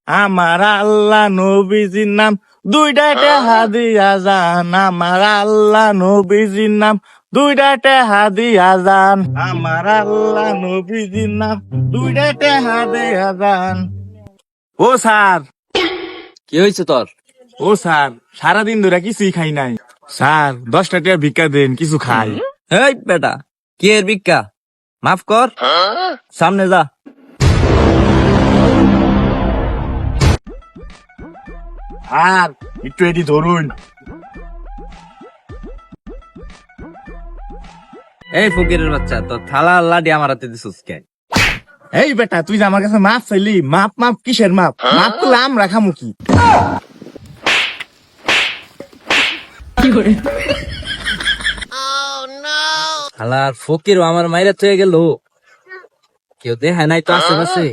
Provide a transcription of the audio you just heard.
আমার আল্লাহ নবীজির নাম দুইটা টেহা দিয়া যান, আমার আল্লাহ নবীজির নাম দুইটা টেহা দিয়া যান, আমার আল্লাহ নবীজির নাম দুইটা টেহা দিয়া যান। ও স্যার, কি হয়েছে তোর? ও স্যার, সারাদিন ধরে কিছুই খাই নাই স্যার, 10টা টাকা ভিক্ষা দেন, কিছু খাই। এই বেটা, কি এর ভিক্ষা? মাফ কর, সামনে যা। আর একটু এটি ধরুন। এই ফকিরের বাচ্চা, তোর থালা লাডি আমার হাতে দিছিস কে? এই বেটা, তুই যে আমার কাছে মাপ চাইলি, মাপ মাপ কিসের মাপ? মাপ করলে আমরা খামু কি? হালার ফকির আমার মাইরা থয়ে গেল, কেউ দেখায় নাই তো আশেপাশে।